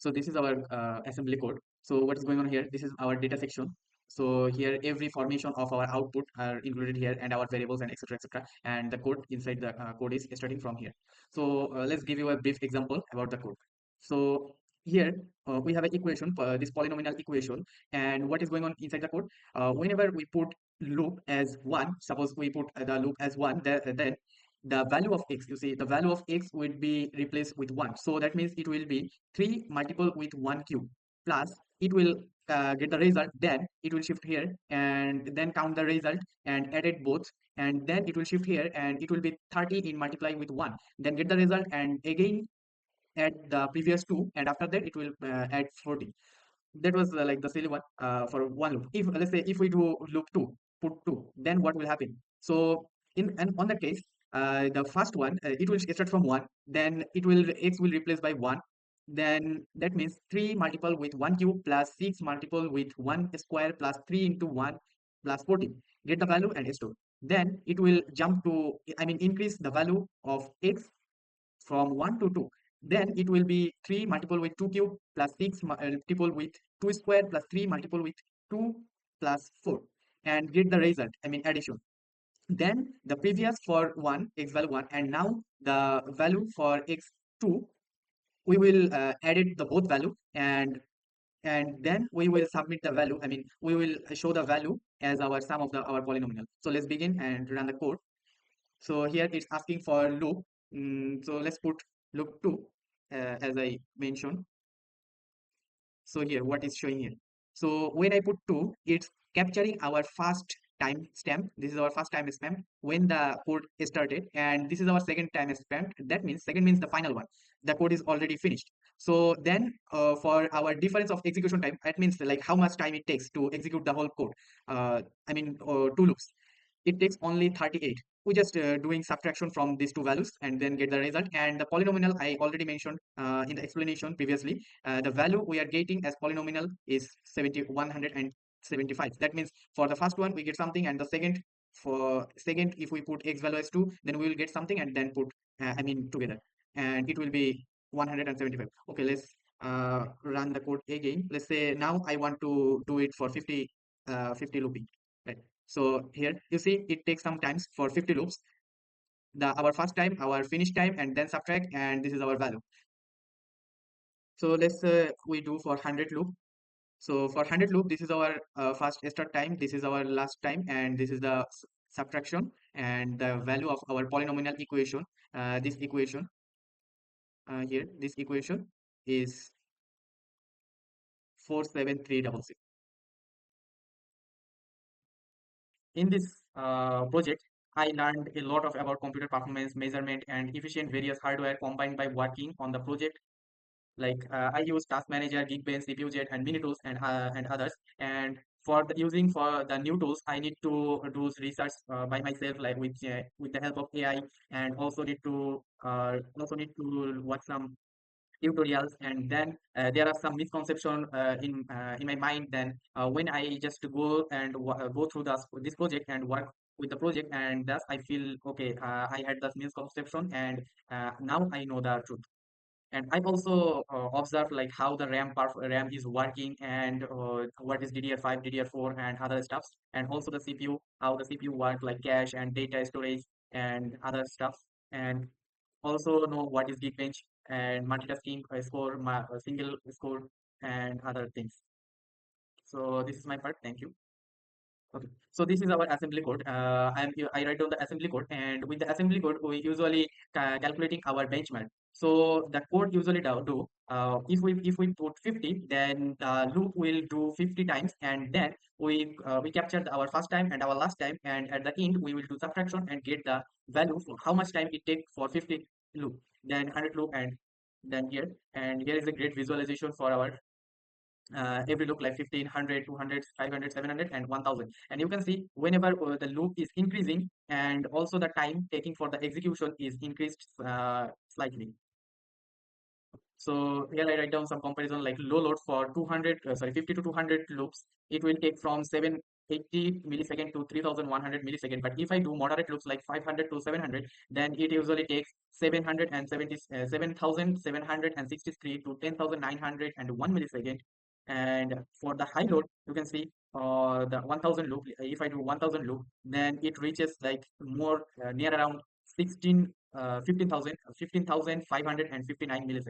So this is our assembly code. So what is going on here? This is our data section. So here every formation of our output are included here, and our variables and etc etc, and the code inside the code is starting from here. So let's give you a brief example about the code. So here we have an equation, this polynomial equation, and what is going on inside the code? Whenever we put loop as 1, suppose we put the loop as 1, then the value of x, you see the value of x would be replaced with 1. So that means it will be 3 multiple with 1 cube plus it will get the result, then it will shift here and then count the result and add it both, and then it will shift here and it will be 30 in multiply with 1, then get the result and again add the previous 2, and after that it will add 40. That was like the silly one for one loop. If let's say if we do loop 2, put 2, then what will happen? So in and on that case, the first one it will start from 1, then it will x will replace by 1, then that means 3 multiple with 1 cube plus 6 multiple with 1 square plus 3 into 1 plus 14, get the value and store. Then it will jump to, I mean, increase the value of x from 1 to 2. Then it will be 3 multiple with 2 cube plus 6 multiple with 2 square plus 3 multiple with 2 plus 4, and get the result, I mean addition. Then the previous for 1, x value 1, and now the value for x2, we will add it the both value, and then we will submit the value, I mean we will show the value as our sum of the our polynomial. So let's begin and run the code. So here it's asking for loop. So let's put loop 2 as I mentioned. So here what is showing here? So when I put 2, it's capturing our first time stamp. This is our first time stamp when the code started, and this is our second time stamp. That means second means the final one. The code is already finished. So then for our difference of execution time, that means like how much time it takes to execute the whole code. I mean 2 loops. It takes only 38. We just doing subtraction from these two values and then get the result. And the polynomial I already mentioned in the explanation previously. The value we are getting as polynomial is 175. That means for the first one we get something, and the second, for second if we put x value as 2, then we will get something and then put I mean together, and it will be 175. Okay, let's run the code again. Let's say now I want to do it for 50 looping, right? So here you see it takes some times for 50 loops, the our first time, our finish time, and then subtract, and this is our value. So let's we do for 100 loop. So for 100 loop, this is our first start time, this is our last time, and this is the subtraction and the value of our polynomial equation. This equation here, this equation is 47366. In this project, I learned a lot of about computer performance measurement and efficient various hardware combined by working on the project. Like I use Task Manager, Geekbench, CPUJet, and mini tools and others. And for the using for the new tools, I need to do research by myself, like with the help of AI, and also need to watch some tutorials. And then there are some misconception in my mind. Then when I just go and go through this project and work with the project, and thus I feel okay. I had this misconception, and now I know the truth. And I've also observed like how the RAM is working, and what is DDR5, DDR4, and other stuffs, and also the CPU, how the CPU work, like cache and data storage and other stuff, and also know what is Geekbench and multitasking score, single score, and other things. So this is my part. Thank you. Okay, so this is our assembly code. I write down the assembly code, and with the assembly code, we usually calculating our benchmark. So the code usually do if we put 50, then the loop will do 50 times, and then we capture our first time and our last time, and at the end we will do subtraction and get the value for how much time it takes for 50 loop, then 100 loop, and then here. And here is a great visualization for our every loop, like 15, 100, 200, 500, 700, and 1000. And you can see whenever the loop is increasing, and also the time taking for the execution is increased slightly. So here I write down some comparison, like low load for 200 sorry 50 to 200 loops, it will take from 7 80 millisecond to 3100 millisecond. But if I do moderate loops like 500 to 700, then it usually takes 770 7763 to 10901 millisecond. And for the high load, you can see the 1000 loop. If I do 1000 loop, then it reaches like more near around 15,559 milliseconds.